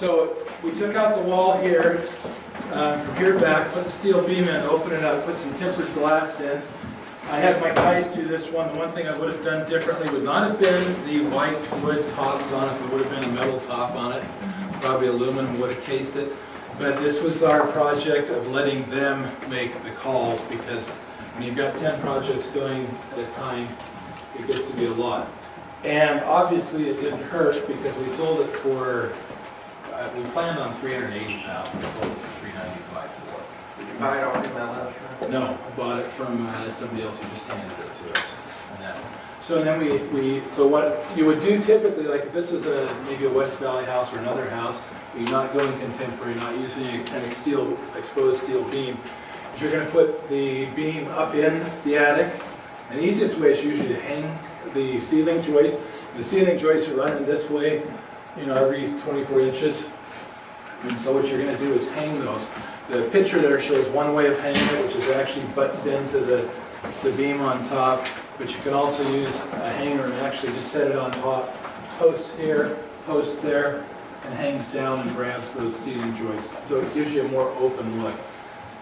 So we took out the wall here, from here back, put the steel beam in, open it up, put some tempered glass in. I had my guys do this one. The one thing I would have done differently would not have been the white wood tops on it. It would have been a metal top on it. Probably aluminum would have cased it. But this was our project of letting them make the calls, because when you've got 10 projects going at a time, it gets to be a lot. And obviously it didn't hurt, because we sold it for, we planned on $380,000, we sold it for $395,000 for. Did you buy it off him that last round? No, bought it from somebody else who just handed it to us. On that. So then so what you would do typically, like if this is maybe a West Valley house or another house, you're not going contemporary, not using an exposed steel beam. You're going to put the beam up in the attic, and the easiest way is usually to hang the ceiling joists. The ceiling joists are running this way, every 24 inches. And so what you're going to do is hang those. The picture there shows one way of hanging it, which is actually butts into the beam on top. But you can also use a hanger and actually just set it on top. Post here, post there, and hangs down and grabs those ceiling joists. So it gives you a more open look.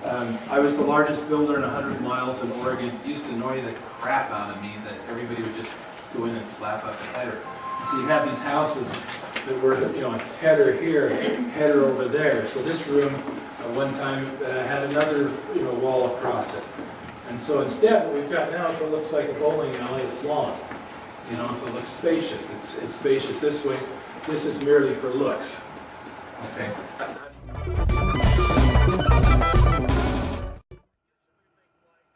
I was the largest builder in 100 miles in Oregon. It used to annoy the crap out of me that everybody would just go in and slap up a header. And so you have these houses that were, header here, header over there. So this room at one time had another, wall across it. And so instead, what we've got now is what looks like a bowling alley. It's long, so it looks spacious. It's spacious this way. This is merely for looks. Okay.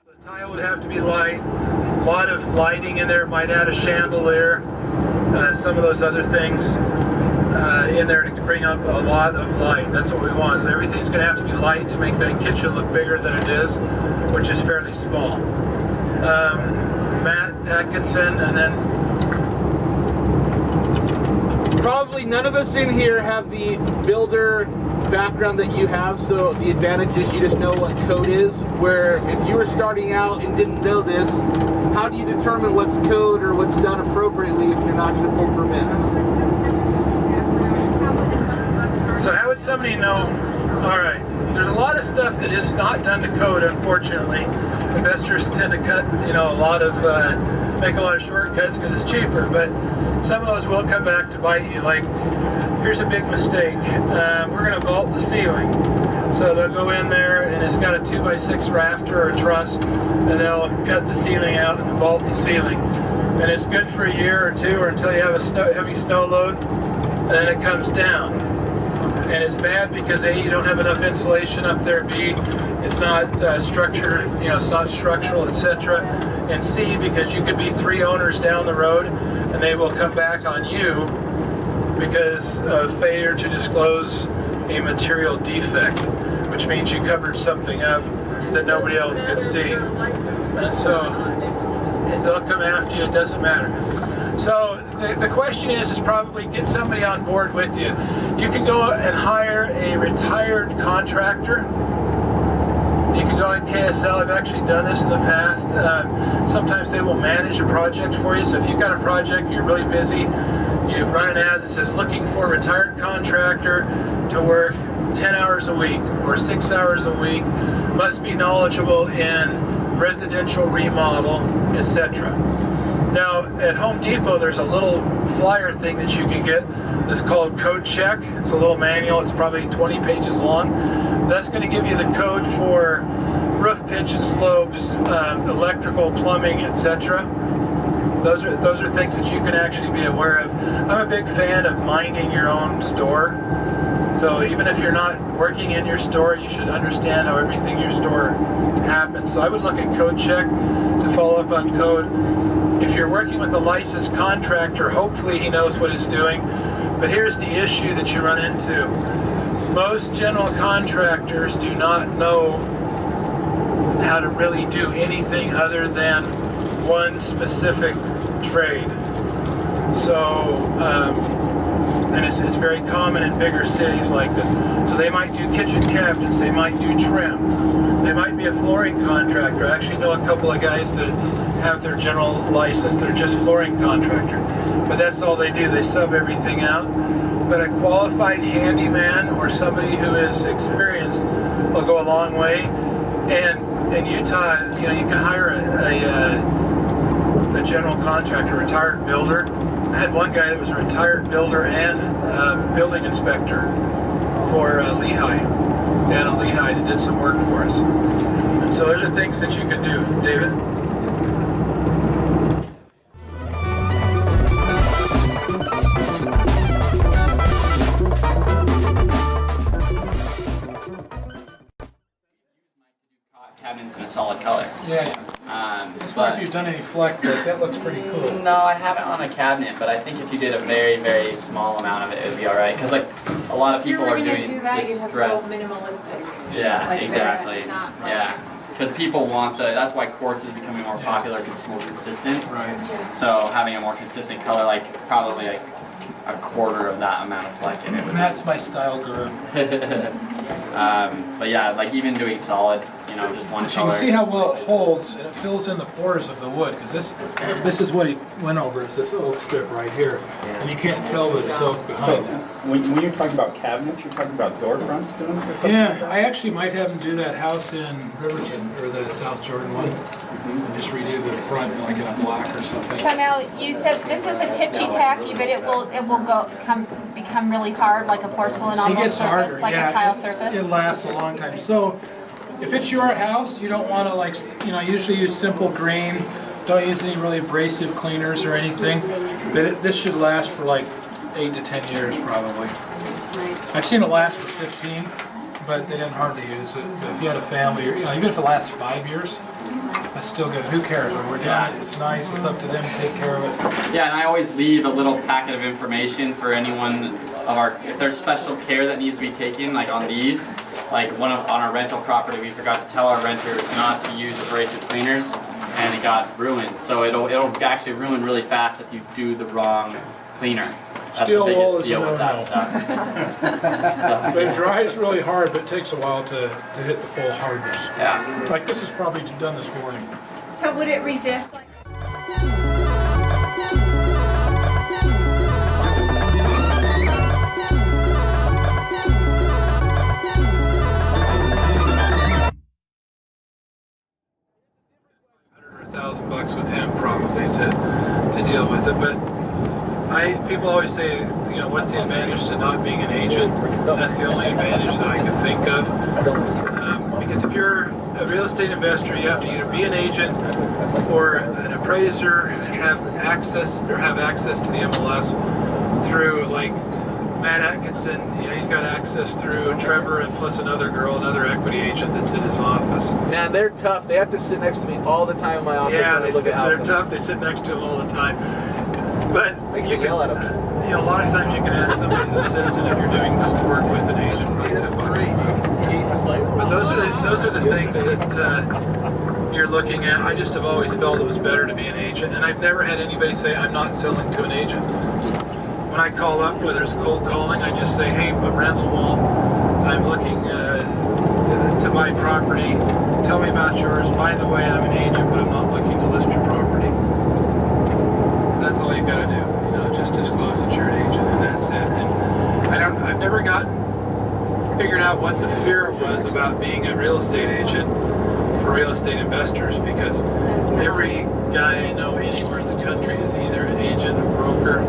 The tile would have to be light. A lot of lighting in there. Might add a chandelier. Some of those other things in there to bring up a lot of light. That's what we want. So everything's going to have to be light to make the kitchen look bigger than it is, which is fairly small. Matt Atkinson, and then probably none of us in here have the builder background that you have, so the advantage is you just know what code is, where if you were starting out and didn't know this, how do you determine what's code or what's done appropriately if you're not going to pull permits? So how would somebody know? All right, there's a lot of stuff that is not done to code, unfortunately. Investors tend to cut, make a lot of shortcuts because it's cheaper, but some of those will come back to bite you. Like, here's a big mistake. We're going to vault the ceiling. So they'll go in there and it's got a 2x6 rafter or a truss, and they'll cut the ceiling out and vault the ceiling. And it's good for a year or two, or until you have a heavy snow load, and then it comes down. And it's bad because A, you don't have enough insulation up there, B, it's not structured, it's not structural, etc. And C, because you could be 3 owners down the road and they will come back on you because of failure to disclose a material defect, which means you covered something up that nobody else could see. And so they'll come after you, it doesn't matter. So the question is probably get somebody on board with you. You can go and hire a retired contractor. You can go on KSL. I've actually done this in the past. Sometimes they will manage a project for you. So if you've got a project, you're really busy, you run an ad that says looking for a retired contractor to work 10 hours a week or 6 hours a week, must be knowledgeable in residential remodel, etc. Now, at Home Depot, there's a little flyer thing that you can get that's called Code Check. It's a little manual. It's probably 20 pages long. That's going to give you the code for roof pitch and slopes, electrical, plumbing, etc. Those are things that you can actually be aware of. I'm a big fan of minding your own store. So even if you're not working in your store, you should understand how everything in your store happens. So I would look at Code Check to follow up on code. If you're working with a licensed contractor, hopefully he knows what he's doing. But here's the issue that you run into. Most general contractors do not know how to really do anything other than one specific trade. So, and it's very common in bigger cities like this. So they might do kitchen cabinets, they might do trim, they might be a flooring contractor. I actually know a couple of guys that have their general license, they're just flooring contractor. But that's all they do, they sub everything out. but a qualified handyman or somebody who is experienced will go a long way. And in Utah, you know, you can hire a general contractor, a retired builder. I had one guy that was a retired builder and building inspector for Lehigh, down at Lehigh, that did some work for us. And so those are things that you can do, David. Cabinets in a solid color. Yeah. I just wonder if you've done any fleck, that looks pretty cool. No, I haven't on a cabinet, but I think if you did a very, very small amount of it, it would be all right. Because like a lot of people are doing do that, you have to go distressed. minimalistic. Yeah, Like, exactly. not like- Yeah, because people want that's why quartz is becoming more popular because it's more consistent. Right. So having a more consistent color, like probably like a quarter of that amount of fleck in it would. That's my style, guru. But yeah, like even doing solid, you know, just one But you color. can see how well it holds, and it fills in the pores of the wood, because this is what he went over, is this oak strip right here. And you can't tell that it's oak behind that. When you're talking about cabinets, you're talking about door fronts to them or something? Yeah, I actually might have him do that house in Riverton, or the South Jordan one, and just redo the front like in a black or something. So now you said this is a titchy tacky, but it will become really hard, like a porcelain It almost gets surface, harder, like yeah. a tile surface. It lasts a long time. So if it's your house, you don't want to like, you know, usually use simple green. Don't use any really abrasive cleaners or anything. But this should last for like 8 to 10 years probably. Nice. I've seen it last for 15, but they didn't hardly use it. But if you had a family, or, you know, even if it lasts 5 years, that's still good. Who cares? When we're doing it, it's nice. It's up to them to take care of it. Yeah, and I always leave a little packet of information for anyone of if there's special care that needs to be taken, like on these. Like on our rental property, we forgot to tell our renters not to use abrasive cleaners, and it got ruined. So it'll actually ruin really fast if you do the wrong cleaner. That's Steel the wool biggest is deal a with that no-no. stuff. But it dries really hard, but it takes a while to hit the full hardness. Yeah. Like this is probably done this morning. So would it resist like? $100,000 with him probably to deal with it, but people always say, you know, what's the advantage to not being an agent? That's the only advantage that I can think of. Because if you're a real estate investor, you have to either be an agent or an appraiser, have access to the MLS through like Matt Atkinson. You know, he's got access through Trevor and plus another equity agent that's in his office. Man, they're tough. They have to sit next to me all the time in my office Yeah, when I look at they're houses. tough. They sit next to him all the time. But I can yell at them. you know, a lot of times you can ask somebody's assistant if you're doing some work with an agent. But those are the things that you're looking at. I just have always felt it was better to be an agent, and I've never had anybody say I'm not selling to an agent. When I call up, whether it's cold calling, I just say, hey, I'm rental wall. I'm looking to buy property. Tell me about yours. By the way, I'm an agent, but I'm not looking to list your property. That's all you've got to do. You know, just disclose that you're an agent, and that's it. And I've never figured out what the fear was about being a real estate agent for real estate investors, because every guy I know anywhere in the country is either an agent, a broker,